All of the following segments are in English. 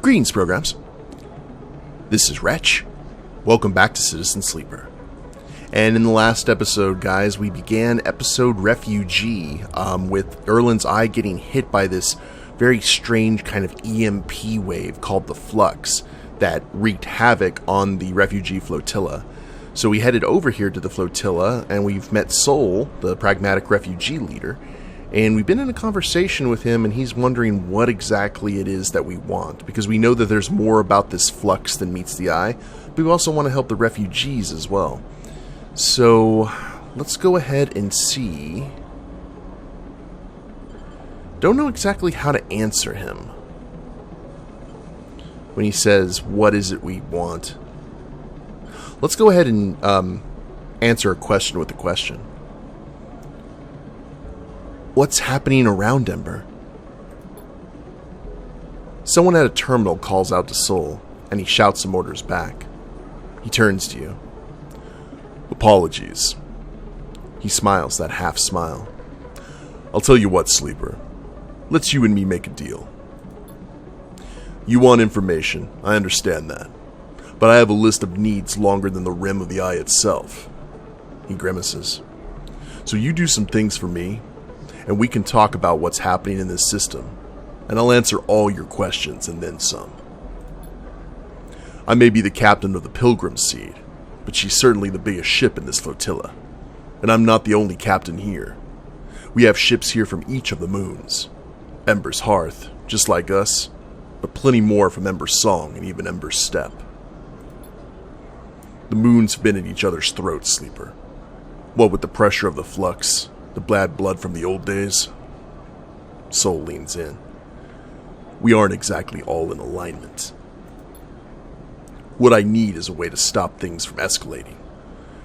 Greetings, programs. This is Wretch. Welcome back to Citizen Sleeper. And in the last episode, guys, we began episode Refugee with Erlin's eye getting hit by this very strange kind of EMP wave called the Flux that wreaked havoc on the Refugee Flotilla. So we headed over here to the Flotilla, and we've met Sol, the pragmatic refugee leader, and we've been in a conversation with him, and he's wondering what exactly it is that we want, because we know that there's more about this Flux than meets the eye, but we also want to help the refugees as well. So let's go ahead and see. Don't know exactly how to answer him when he says, what is it we want? Let's go ahead and answer a question with a question. What's happening around Ember? Someone at a terminal calls out to Sol, and he shouts some orders back. He turns to you. Apologies. He smiles, that half smile. I'll tell you what, Sleeper. Let's you and me make a deal. You want information, I understand that. But I have a list of needs longer than the rim of the eye itself. He grimaces. So you do some things for me, and we can talk about what's happening in this system, and I'll answer all your questions and then some. I may be the captain of the Pilgrim Seed, but she's certainly the biggest ship in this flotilla, and I'm not the only captain here. We have ships here from each of the moons. Ember's Hearth, just like us, but plenty more from Ember's Song and even Ember's Step. The moons have been at each other's throats, Sleeper. What with the pressure of the Flux, the bad blood from the old days. Sol leans in. We aren't exactly all in alignment. What I need is a way to stop things from escalating.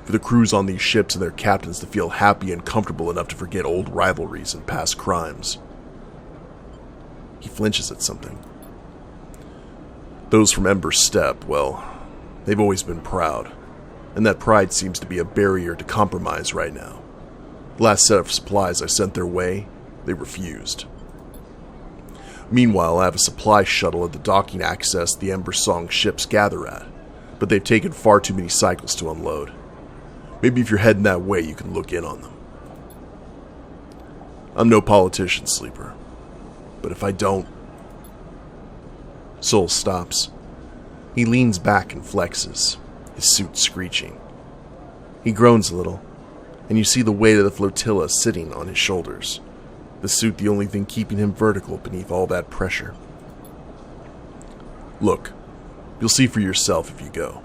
For the crews on these ships and their captains to feel happy and comfortable enough to forget old rivalries and past crimes. He flinches at something. Those from Ember's Step, well, they've always been proud, and that pride seems to be a barrier to compromise right now. The last set of supplies I sent their way, they refused. Meanwhile, I have a supply shuttle at the docking access the Ember Song ships gather at, but they've taken far too many cycles to unload. Maybe if you're heading that way, you can look in on them. I'm no politician, Sleeper, but if I don't... Sol stops. He leans back and flexes, his suit screeching. He groans a little, and you see the weight of the flotilla sitting on his shoulders, the suit the only thing keeping him vertical beneath all that pressure. Look, you'll see for yourself if you go.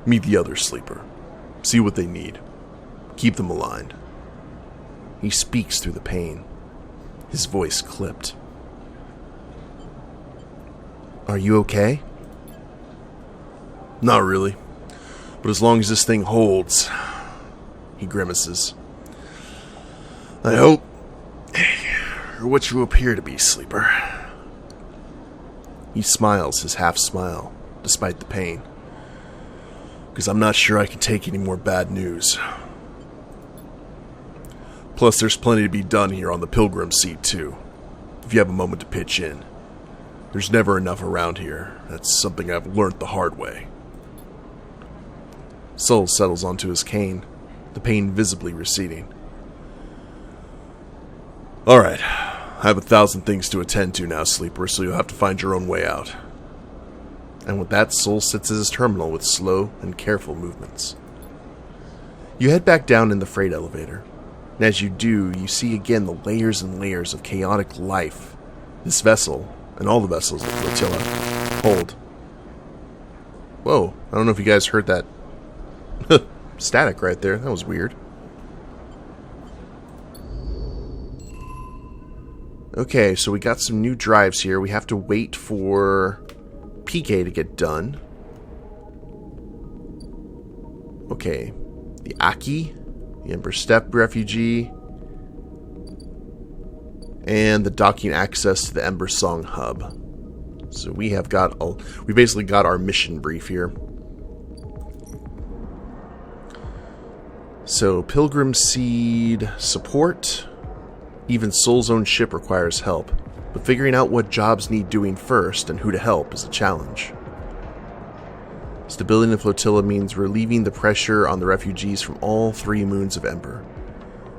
Meet the other Sleeper. See what they need. Keep them aligned. He speaks through the pain, his voice clipped. Are you okay? Not really. But as long as this thing holds... He grimaces. I hope you're what you appear to be, Sleeper. He smiles his half smile, despite the pain. Because I'm not sure I can take any more bad news. Plus, there's plenty to be done here on the Pilgrim Seed, too. If you have a moment to pitch in. There's never enough around here. That's something I've learned the hard way. Sol settles onto his cane, the pain visibly receding. Alright, I have 1,000 things to attend to now, Sleeper, so you'll have to find your own way out. And with that, Sol sits at his terminal with slow and careful movements. You head back down in the freight elevator, and as you do, you see again the layers and layers of chaotic life this vessel, and all the vessels of the flotilla, hold. Whoa, I don't know if you guys heard that static right there. That was weird. Okay, so we got some new drives here. We have to wait for PK to get done. Okay, the Aki, the Ember Step refugee, and the docking access to the Ember Song hub. So we basically got our mission brief here. So Pilgrim Seed support. Even Sol's own ship requires help. but figuring out what jobs need doing first and who to help is a challenge. Stability in the flotilla means relieving the pressure on the refugees from all 3 moons of Ember.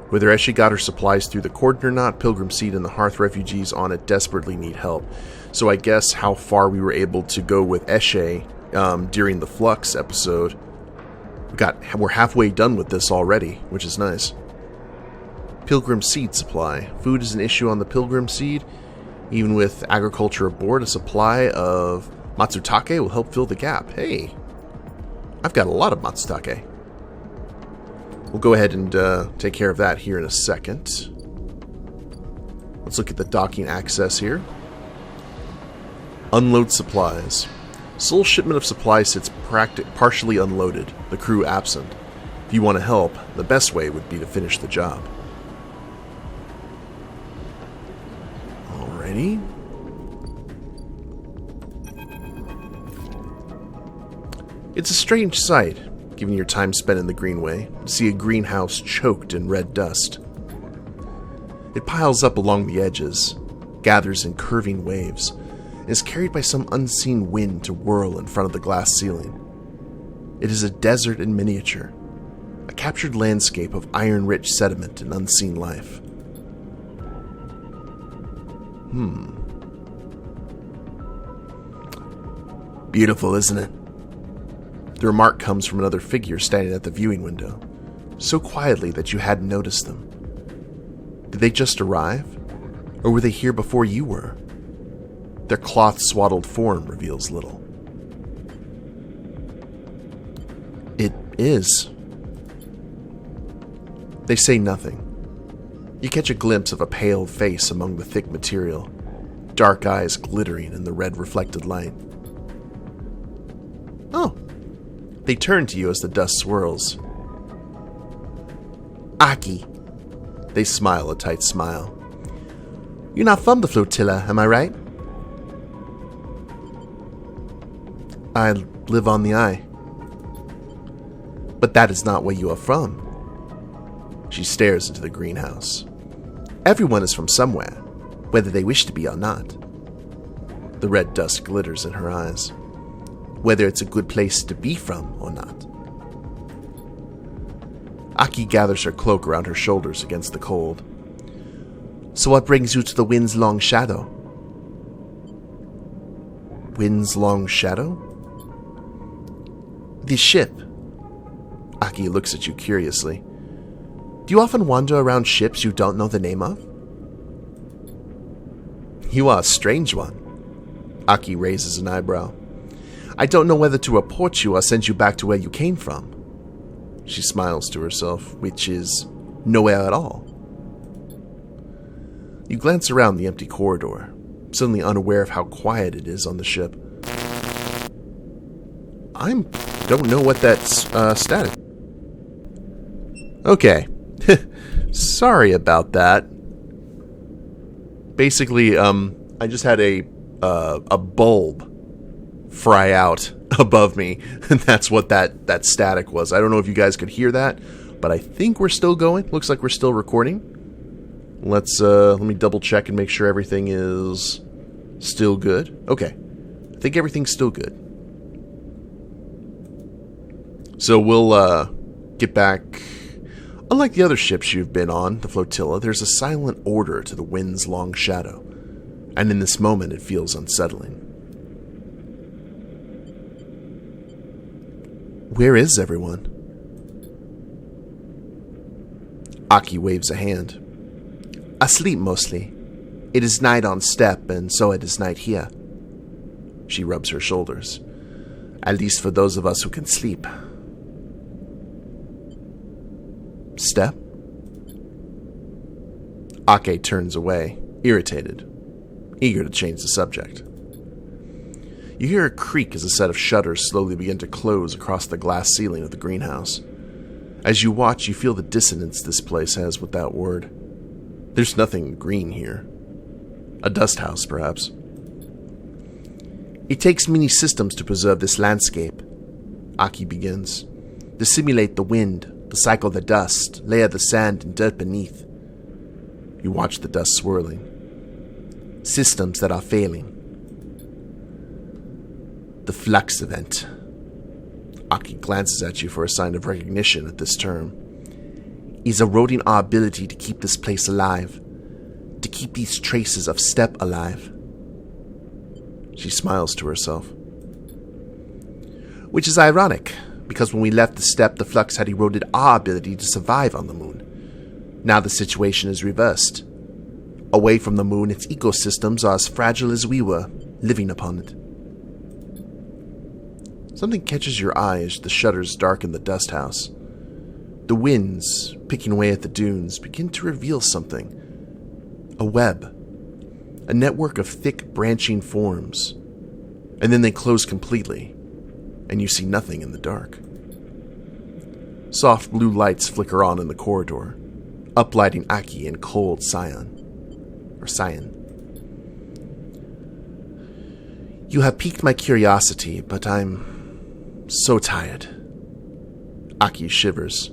Whether Eshe got her supplies through the cordon or not, Pilgrim Seed and the Hearth refugees on it desperately need help. So I guess how far we were able to go with Eshe during the Flux episode, we're halfway done with this already, which is nice. Pilgrim Seed supply. Food is an issue on the Pilgrim Seed. Even with agriculture aboard, a supply of Matsutake will help fill the gap. Hey, I've got a lot of Matsutake. We'll go ahead and take care of that here in a second. Let's look at the docking access here. Unload supplies. Sole shipment of supplies sits partially unloaded, the crew absent. If you want to help, the best way would be to finish the job. Alrighty. It's a strange sight, given your time spent in the Greenway, to see a greenhouse choked in red dust. It piles up along the edges, gathers in curving waves, and is carried by some unseen wind to whirl in front of the glass ceiling. It is a desert in miniature, a captured landscape of iron-rich sediment and unseen life. Beautiful, isn't it? The remark comes from another figure standing at the viewing window, so quietly that you hadn't noticed them. Did they just arrive? Or were they here before you were? Their cloth-swaddled form reveals little. It is. They say nothing. You catch a glimpse of a pale face among the thick material, dark eyes glittering in the red reflected light. Oh. They turn to you as the dust swirls. Aki. They smile a tight smile. You're not from the Flotilla, am I right? I live on the Eye. But that is not where you are from. She stares into the greenhouse. Everyone is from somewhere, whether they wish to be or not. The red dust glitters in her eyes. Whether it's a good place to be from or not. Aki gathers her cloak around her shoulders against the cold. So what brings you to the Wind's Long Shadow? Wind's Long Shadow? The ship. Aki looks at you curiously. Do you often wander around ships you don't know the name of? You are a strange one. Aki raises an eyebrow. I don't know whether to report you or send you back to where you came from. She smiles to herself, which is nowhere at all. You glance around the empty corridor, suddenly unaware of how quiet it is on the ship. I don't know what that's static. Okay. Sorry about that. Basically, I just had a bulb fry out above me, and that's what that static was. I don't know if you guys could hear that, but I think we're still going. Looks like we're still recording. Let me double check and make sure everything is still good. Okay. I think everything's still good. So we'll get back. Unlike the other ships you've been on, the Flotilla, there's a silent order to the Wind's Long Shadow, and in this moment it feels unsettling. Where is everyone? Aki waves a hand. Asleep mostly. It is night on step, and so it is night here. She rubs her shoulders. At least for those of us who can sleep. Step? Ake turns away, irritated, eager to change the subject. You hear a creak as a set of shutters slowly begin to close across the glass ceiling of the greenhouse. As you watch, you feel the dissonance this place has with that word. There's nothing green here. A dust house, perhaps. It takes many systems to preserve this landscape, Aki begins. To simulate the wind, to cycle the dust, layer the sand and dirt beneath. You watch the dust swirling. Systems that are failing. The flux event. Aki glances at you for a sign of recognition at this term. Is eroding our ability to keep this place alive. To keep these traces of Step alive. She smiles to herself. Which is ironic, because when we left the Step, the flux had eroded our ability to survive on the moon. Now the situation is reversed. Away from the moon, its ecosystems are as fragile as we were, living upon it. Something catches your eye as the shutters darken the dust house. The winds, picking away at the dunes, begin to reveal something. A web. A network of thick, branching forms. And then they close completely, and you see nothing in the dark. Soft blue lights flicker on in the corridor, uplighting Aki in cold cyan. You have piqued my curiosity, but I'm so tired. Aki shivers.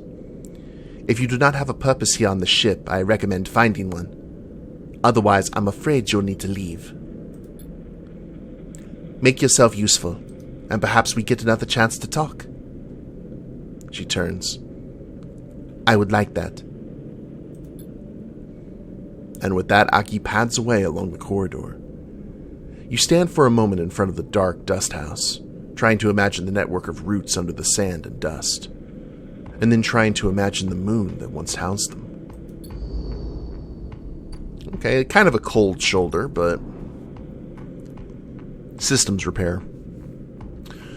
If you do not have a purpose here on the ship, I recommend finding one. Otherwise, I'm afraid you'll need to leave. Make yourself useful, and perhaps we get another chance to talk. She turns. I would like that. And with that, Aki pads away along the corridor. You stand for a moment in front of the dark dust house, trying to imagine the network of roots under the sand and dust, and then trying to imagine the moon that once housed them. Okay, kind of a cold shoulder, but systems repair.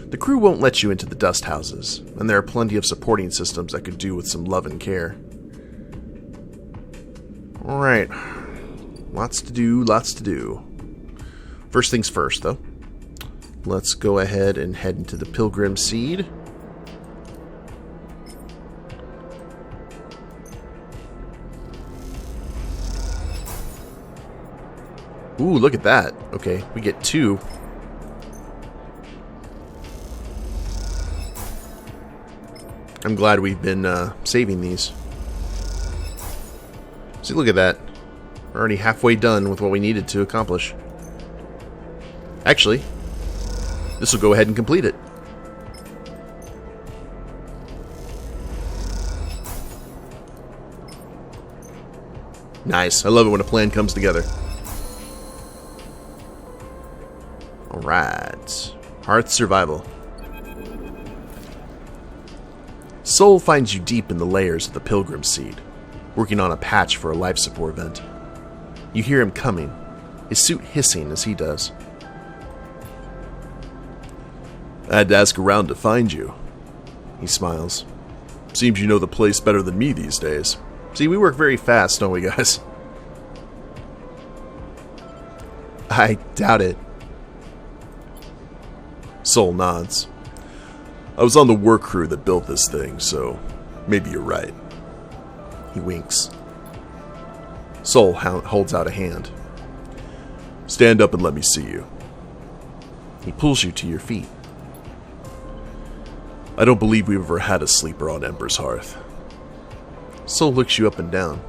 The crew won't let you into the dust houses, and there are plenty of supporting systems that could do with some love and care. Alright. Lots to do, lots to do. First things first, though. Let's go ahead and head into the Pilgrim Seed. Ooh, look at that. Okay, we get 2. I'm glad we've been saving these. See, look at that. We're already halfway done with what we needed to accomplish. Actually, this will go ahead and complete it. Nice. I love it when a plan comes together. Alright. Hearth survival. Soul finds you deep in the layers of the Pilgrim Seed, working on a patch for a life support vent. You hear him coming, his suit hissing as he does. I had to ask around to find you. He smiles. Seems you know the place better than me these days. See, we work very fast, don't we, guys? I doubt it. Soul nods. I was on the work crew that built this thing, so maybe you're right. He winks. Soul holds out a hand. Stand up and let me see you. He pulls you to your feet. I don't believe we've ever had a sleeper on Ember's Hearth. Soul looks you up and down.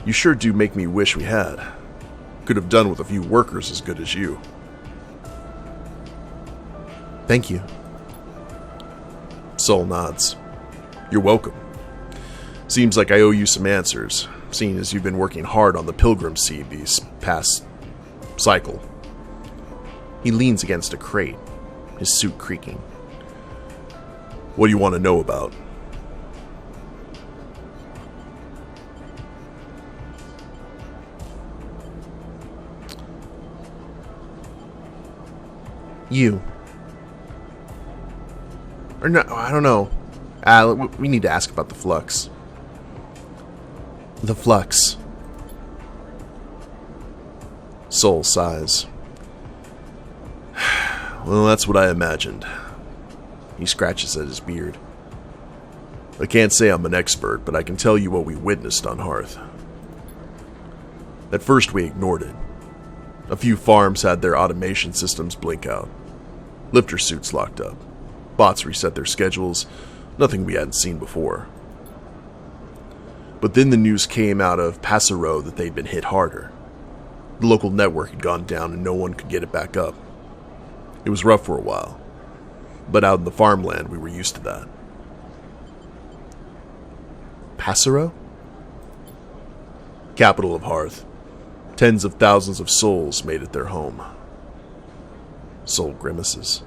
You sure do make me wish we had. Could have done with a few workers as good as you. Thank you. Soul nods. You're welcome. Seems like I owe you some answers, seeing as you've been working hard on the Pilgrim Seed these past cycle. He leans against a crate, his suit creaking. What do you want to know about? You. Or no, I don't know. We need to ask about the flux. The flux. Soul sighs. Well, that's what I imagined. He scratches at his beard. I can't say I'm an expert, but I can tell you what we witnessed on Hearth. At first we ignored it. A few farms had their automation systems blink out. Lifter suits locked up. Bots reset their schedules. Nothing we hadn't seen before. But then the news came out of Passero that they'd been hit harder. The local network had gone down and no one could get it back up. It was rough for a while, but out in the farmland we were used to that. Passero? Capital of Hearth. Tens of thousands of souls made it their home. Soul grimaces.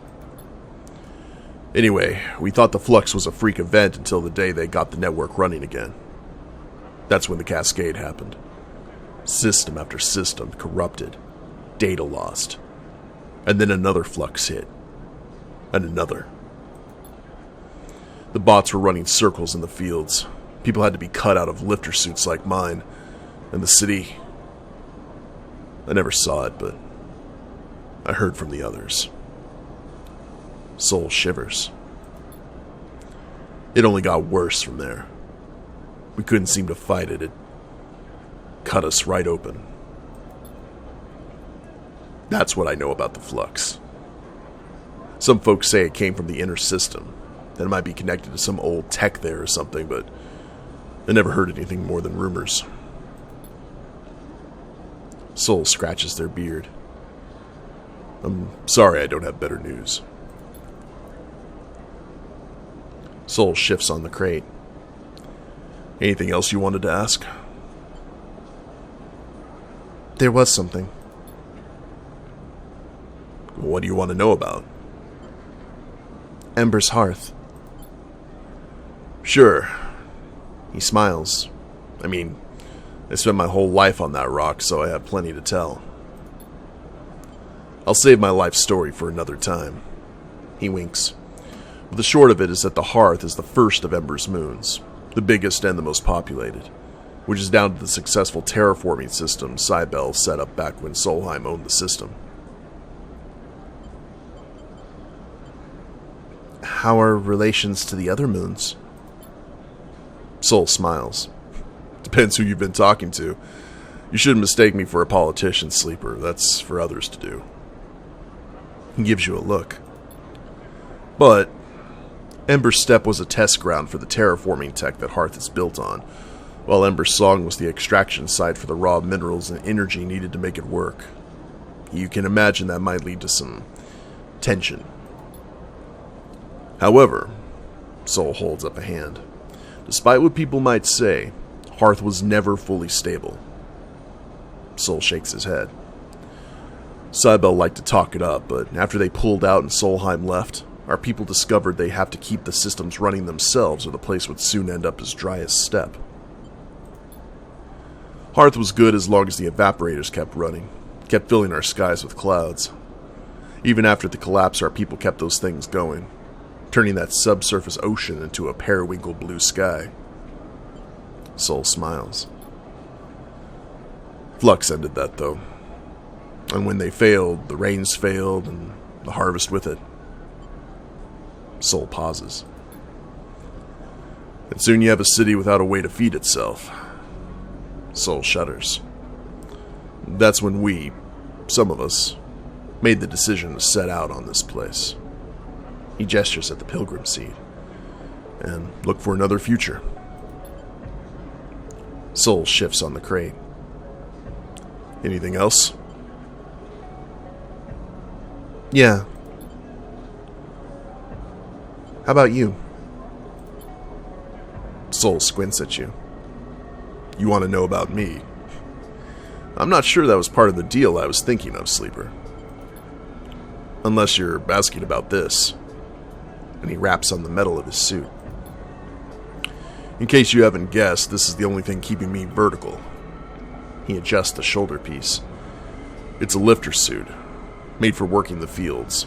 Anyway, we thought the flux was a freak event until the day they got the network running again. That's when the cascade happened. System after system corrupted. Data lost. And then another flux hit. And another. The bots were running circles in the fields. People had to be cut out of lifter suits like mine. And the city... I never saw it, but I heard from the others. Soul shivers. It only got worse from there. We couldn't seem to fight it. It cut us right open. That's what I know about the flux. Some folks say it came from the inner system, that it might be connected to some old tech there or something, but I never heard anything more than rumors. Soul scratches their beard. I'm sorry I don't have better news. Soul shifts on the crate. Anything else you wanted to ask? There was something. What do you want to know about? Ember's hearth. Sure. He smiles. I mean, I spent my whole life on that rock, so I have plenty to tell. I'll save my life story for another time. He winks. But the short of it is that the hearth is the first of Ember's moons, the biggest and the most populated, which is down to the successful terraforming system Cybel set up back when Solheim owned the system. How are relations to the other moons? Soul smiles. Depends who you've been talking to. You shouldn't mistake me for a politician, Sleeper. That's for others to do. He gives you a look. But Ember's Steppe was a test ground for the terraforming tech that Hearth is built on, while Ember's Song was the extraction site for the raw minerals and energy needed to make it work. You can imagine that might lead to some tension. However, Soul holds up a hand. Despite what people might say, Hearth was never fully stable. Soul shakes his head. Cybel liked to talk it up, but after they pulled out and Solheim left, our people discovered they have to keep the systems running themselves or the place would soon end up as dry as steppe. Hearth was good as long as the evaporators kept running, kept filling our skies with clouds. Even after the collapse, our people kept those things going, turning that subsurface ocean into a periwinkle blue sky. Soul smiles. Flux ended that, though. And when they failed, the rains failed, and the harvest with it. Soul pauses. And soon you have a city without a way to feed itself. Soul shudders. That's when we, some of us, made the decision to set out on this place. He gestures at the pilgrim seed. And look for another future. Soul shifts on the crate. Anything else? Yeah. How about you? Soul squints at you. You want to know about me? I'm not sure that was part of the deal I was thinking of, Sleeper. Unless you're asking about this. And he raps on the metal of his suit. In case you haven't guessed, this is the only thing keeping me vertical. He adjusts the shoulder piece. It's a lifter suit, made for working the fields.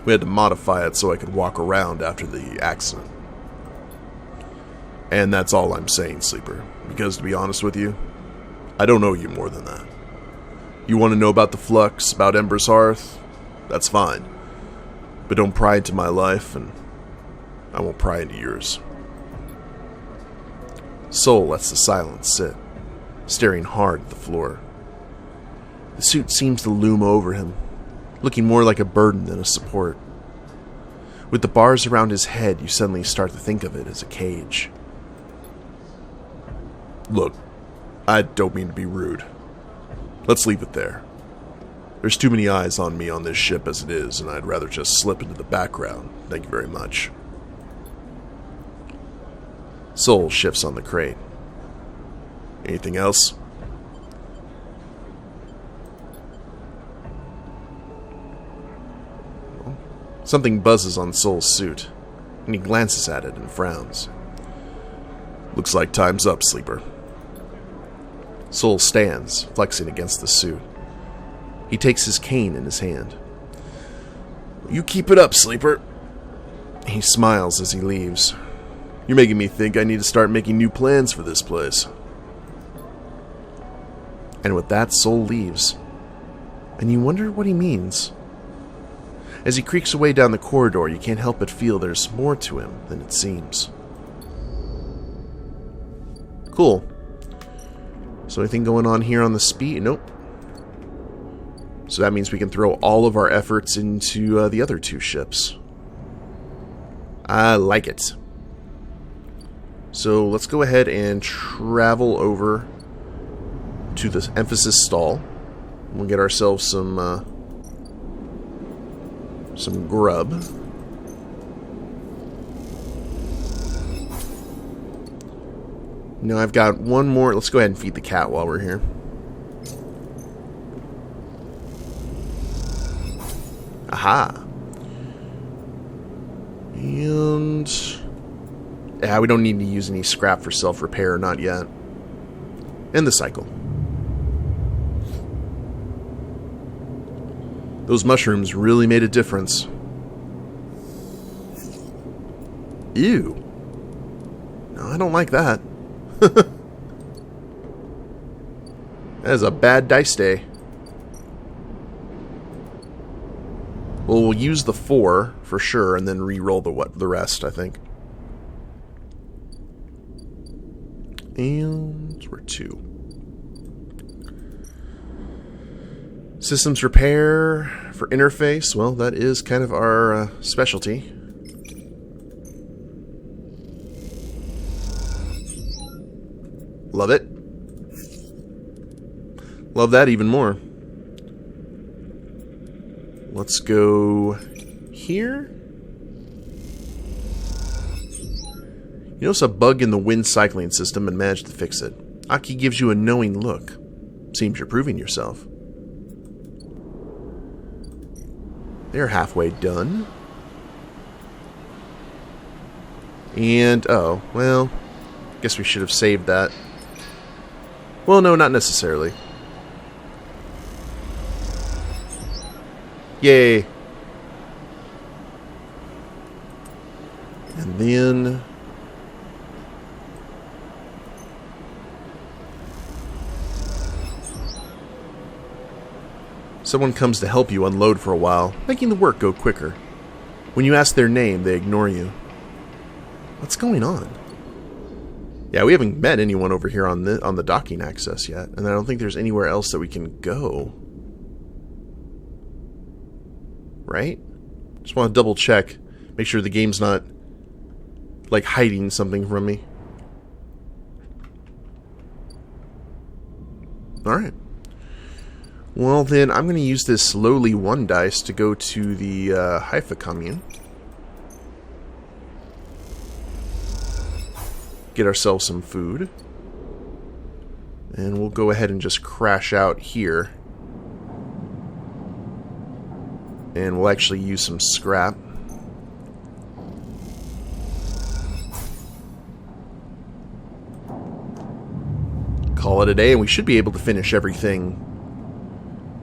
We had to modify it so I could walk around after the accident. And that's all I'm saying, Sleeper, because to be honest with you, I don't owe you more than that. You want to know about the flux, about Ember's Hearth? That's fine. But don't pry into my life, and I won't pry into yours. Soul lets the silence sit, staring hard at the floor. The suit seems to loom over him, looking more like a burden than a support. With the bars around his head, you suddenly start to think of it as a cage. Look, I don't mean to be rude. Let's leave it there. There's too many eyes on me on this ship as it is, and I'd rather just slip into the background. Thank you very much. Soul shifts on the crate. Anything else? Something buzzes on Soul's suit, and he glances at it and frowns. Looks like time's up, Sleeper. Soul stands, flexing against the suit. He takes his cane in his hand. You keep it up, Sleeper. He smiles as he leaves. You're making me think I need to start making new plans for this place. And with that, Soul leaves. And you wonder what he means. As he creaks away down the corridor, you can't help but feel there's more to him than it seems. Cool. So anything going on here on the speed? Nope. So that means we can throw all of our efforts into the other two ships. I like it. So let's go ahead and travel over to the Emphasis stall. We'll get ourselves some grub. Now I've got one more. Let's go ahead and feed the cat while we're here. Aha. And yeah, we don't need to use any scrap for self-repair, not yet. End the cycle. Those mushrooms really made a difference. Ew. No, I don't like that. That is a bad dice day. Well, we'll use the 4 for sure, and then re-roll the rest, I think. And we're 2. Systems repair for interface. Well, that is kind of our specialty. Love it. Love that even more. Let's go here. You notice a bug in the wind cycling system and managed to fix it. Aki gives you a knowing look. Seems you're proving yourself. They're halfway done. And, oh, well, guess we should have saved that. Well, no, not necessarily. Yay. And then someone comes to help you unload for a while, making the work go quicker. When you ask their name, they ignore you. What's going on? Yeah, we haven't met anyone over here on the docking access yet, and I don't think there's anywhere else that we can go. Right? Just want to double check. Make sure the game's not, like, hiding something from me. Alright. Well, then, I'm going to use this lowly 1 dice to go to the Haifa commune. Get ourselves some food. And we'll go ahead and just crash out here. And we'll actually use some scrap. Call it a day, and we should be able to finish everything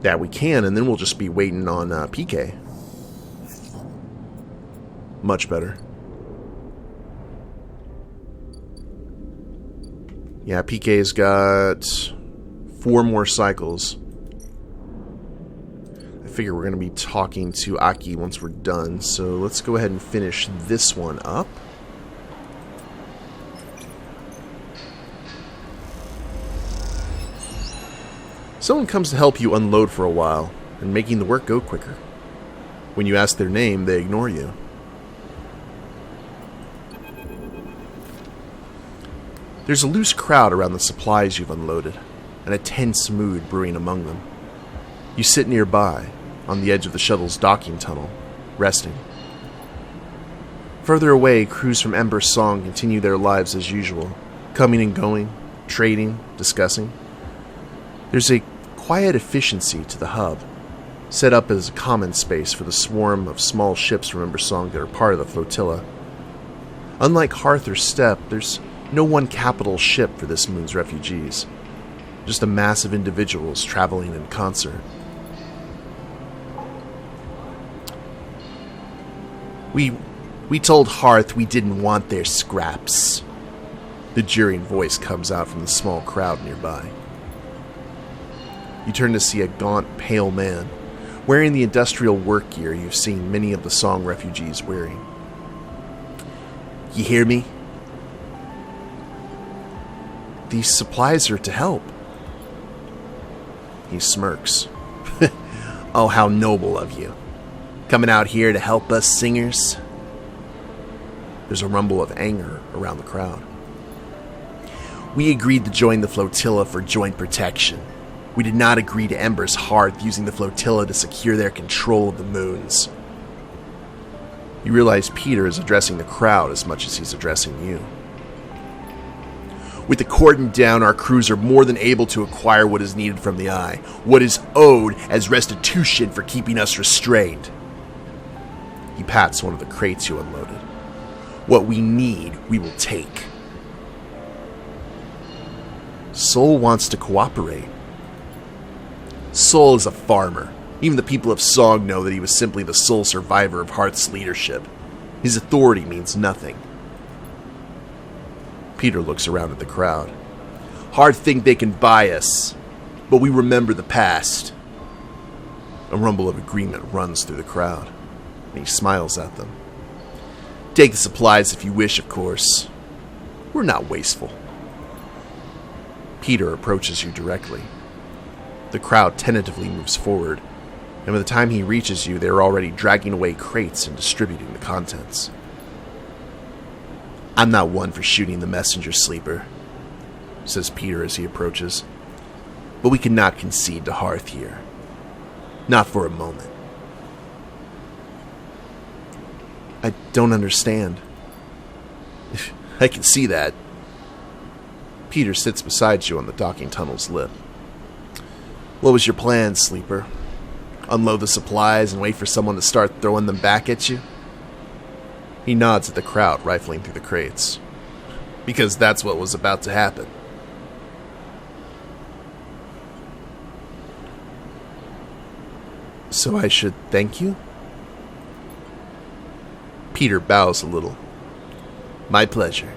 that we can, and then we'll just be waiting on PK. Much better. Yeah, PK's got 4 more cycles. I figure we're going to be talking to Aki once we're done, so let's go ahead and finish this one up. Someone comes to help you unload for a while, and making the work go quicker. When you ask their name, they ignore you. There's a loose crowd around the supplies you've unloaded. and a tense mood brewing among them. You sit nearby, on the edge of the shuttle's docking tunnel, resting. Further away, crews from Ember's Song continue their lives as usual, coming and going, trading, discussing. There's a quiet efficiency to the hub, set up as a common space for the swarm of small ships from Ember's Song that are part of the Flotilla. Unlike Hearth or Steppe, there's no one capital ship for this moon's refugees, just a mass of individuals traveling in concert. We told Hearth we didn't want their scraps. The jeering voice comes out from the small crowd nearby. You turn to see a gaunt, pale man, wearing the industrial work gear you've seen many of the Song refugees wearing. You hear me? These supplies are to help. He smirks. Oh, how noble of you. Coming out here to help us singers? There's a rumble of anger around the crowd. We agreed to join the Flotilla for joint protection. We did not agree to Ember's Hearth using the Flotilla to secure their control of the moons. You realize Peter is addressing the crowd as much as he's addressing you. With the cordon down, our crews are more than able to acquire what is needed from the Eye, what is owed as restitution for keeping us restrained. He pats one of the crates you unloaded. What we need, we will take. Sol wants to cooperate. Sol is a farmer. Even the people of Song know that he was simply the sole survivor of Hearth's leadership. His authority means nothing. Peter looks around at the crowd. Hearth think they can buy us, but we remember the past. A rumble of agreement runs through the crowd, and he smiles at them. Take the supplies if you wish, of course. We're not wasteful. Peter approaches you directly. The crowd tentatively moves forward, and by the time he reaches you, they're already dragging away crates and distributing the contents. I'm not one for shooting the messenger, Sleeper, says Peter as he approaches. But we cannot concede to Hearth here. Not for a moment. I don't understand. I can see that. Peter sits beside you on the docking tunnel's lip. What was your plan, Sleeper? Unload the supplies and wait for someone to start throwing them back at you? He nods at the crowd rifling through the crates. Because that's what was about to happen. So I should thank you? Peter bows a little. My pleasure.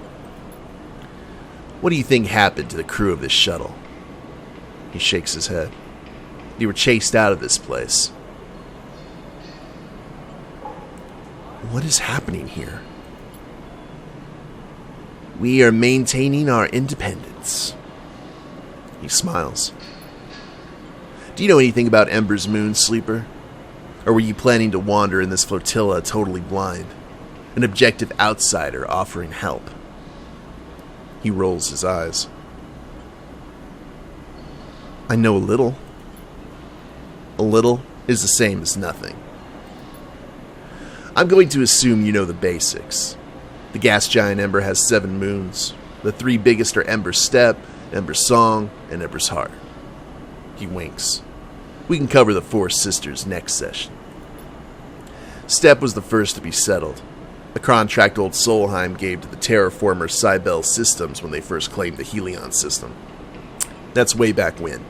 What do you think happened to the crew of this shuttle? He shakes his head. They were chased out of this place. What is happening here? We are maintaining our independence. He smiles. Do you know anything about Ember's Moon, Sleeper? Or were you planning to wander in this flotilla totally blind? An objective outsider offering help? He rolls his eyes. I know a little. A little is the same as nothing. I'm going to assume you know the basics. The gas giant Ember has 7 moons. The 3 biggest are Ember's Steppe, Ember's Song, and Ember's Heart. He winks. We can cover the 4 sisters next session. Steppe was the first to be settled. A contract old Solheim gave to the terraformer Cybel Systems when they first claimed the Helion system. That's way back when.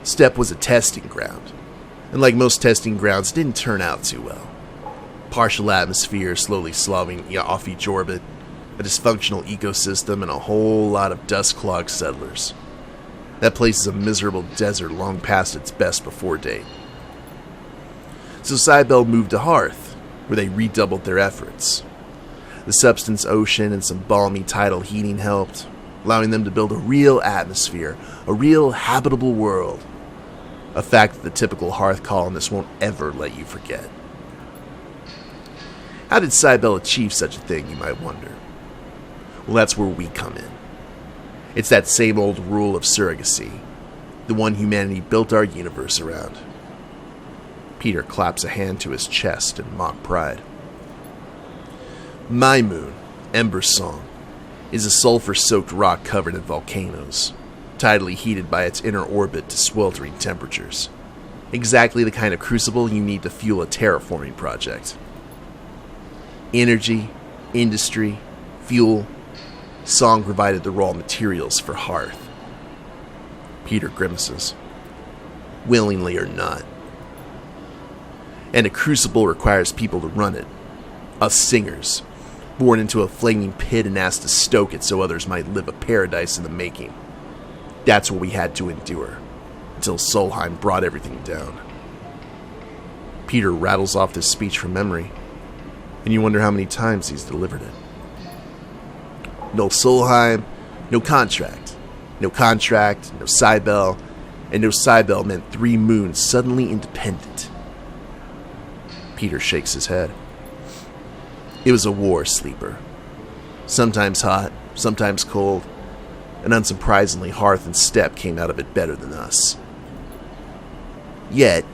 Steppe was a testing ground, and like most testing grounds, didn't turn out too well. Partial atmosphere slowly sloughing off each orbit, a dysfunctional ecosystem, and a whole lot of dust-clogged settlers. That place is a miserable desert long past its best before date. So Cybel moved to Hearth, where they redoubled their efforts. The substance ocean and some balmy tidal heating helped, allowing them to build a real atmosphere, a real habitable world. A fact that the typical Hearth colonist won't ever let you forget. How did Cybel achieve such a thing, you might wonder? Well, that's where we come in. It's that same old rule of surrogacy, the one humanity built our universe around. Peter claps a hand to his chest in mock pride. My moon, Ember Song, is a sulfur-soaked rock covered in volcanoes, tidally heated by its inner orbit to sweltering temperatures. Exactly the kind of crucible you need to fuel a terraforming project. Energy, industry, fuel. Song provided the raw materials for hearth. Peter grimaces. Willingly or not. And a crucible requires people to run it. Us singers, born into a flaming pit and asked to stoke it so others might live a paradise in the making. That's what we had to endure, until Solheim brought everything down. Peter rattles off this speech from memory, and you wonder how many times he's delivered it. No Solheim, no contract. No contract, no Cybel, and no Cybel meant 3 moons suddenly independent. Peter shakes his head. It was a war, Sleeper. Sometimes hot, sometimes cold, and unsurprisingly Hearth and Steppe came out of it better than us. Yet,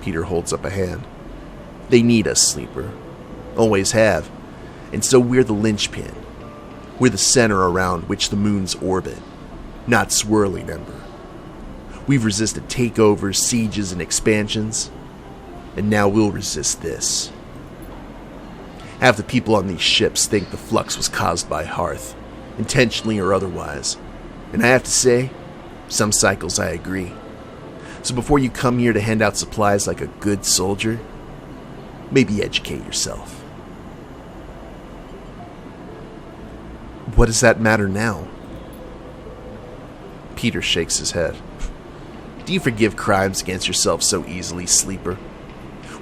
Peter holds up a hand, they need us, Sleeper. Always have. And so we're the linchpin. We're the center around which the moons orbit, not swirling ember. We've resisted takeovers, sieges, and expansions, and now we'll resist this. Half the people on these ships think the flux was caused by Hearth, intentionally or otherwise, and I have to say, some cycles I agree. So before you come here to hand out supplies like a good soldier, maybe educate yourself. What does that matter now? Peter shakes his head. Do you forgive crimes against yourself so easily, Sleeper?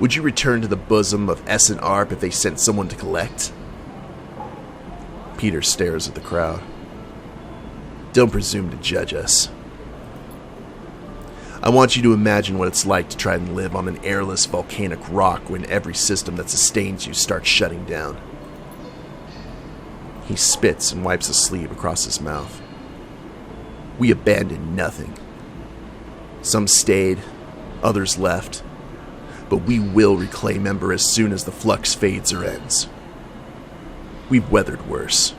Would you return to the bosom of S and Arp if they sent someone to collect? Peter stares at the crowd. Don't presume to judge us. I want you to imagine what it's like to try and live on an airless volcanic rock when every system that sustains you starts shutting down. He spits and wipes a sleeve across his mouth. We abandoned nothing. Some stayed, others left, but we will reclaim Ember as soon as the flux fades or ends. We've weathered worse.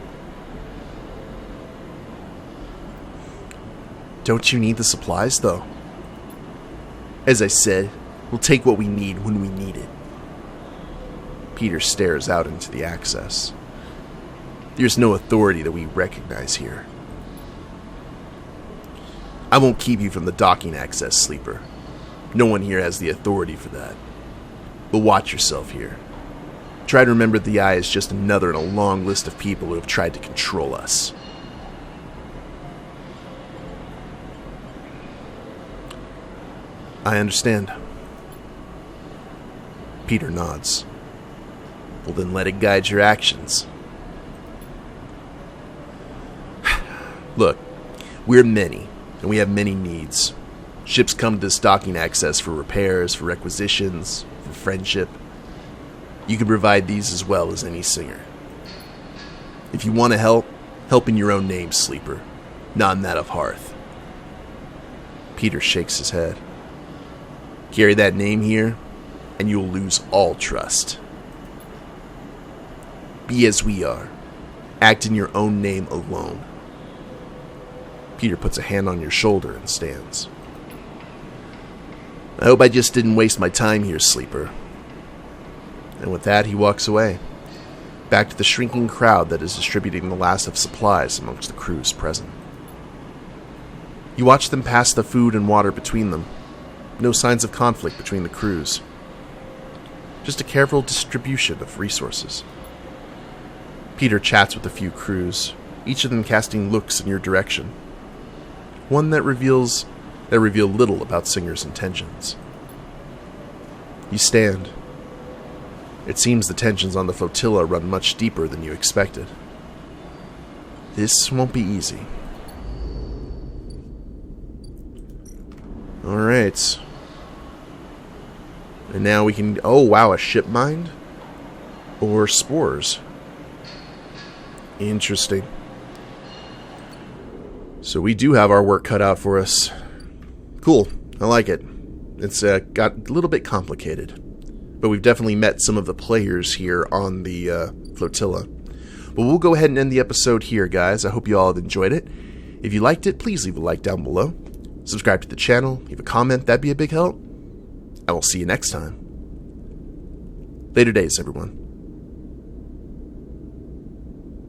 Don't you need the supplies, though? As I said, we'll take what we need when we need it. Peter stares out into the access. There's no authority that we recognize here. I won't keep you from the docking access, Sleeper. No one here has the authority for that. But watch yourself here. Try to remember the Eye is just another in a long list of people who have tried to control us. I understand. Peter nods. Well, then let it guide your actions. Look, we're many, and we have many needs. Ships come to this docking access for repairs, for requisitions, for friendship. You can provide these as well as any singer. If you want to help, help in your own name, Sleeper, not in that of Hearth. Peter shakes his head. Carry that name here, and you'll lose all trust. Be as we are. Act in your own name alone. Peter puts a hand on your shoulder and stands. I hope I just didn't waste my time here, Sleeper. And with that, he walks away, back to the shrinking crowd that is distributing the last of supplies amongst the crews present. You watch them pass the food and water between them. No signs of conflict between the crews. Just a careful distribution of resources. Peter chats with a few crews, each of them casting looks in your direction. One that reveal little about Singer's intentions. You stand. It seems the tensions on the Flotilla run much deeper than you expected. This won't be easy. Alright. And now we can... Oh, wow, a ship mind? Or spores. Interesting. So we do have our work cut out for us. Cool. I like it. It's got a little bit complicated. But we've definitely met some of the players here on the Flotilla. But we'll go ahead and end the episode here, guys. I hope you all have enjoyed it. If you liked it, please leave a like down below. Subscribe to the channel. Leave a comment. That'd be a big help. I will see you next time. Later days, everyone.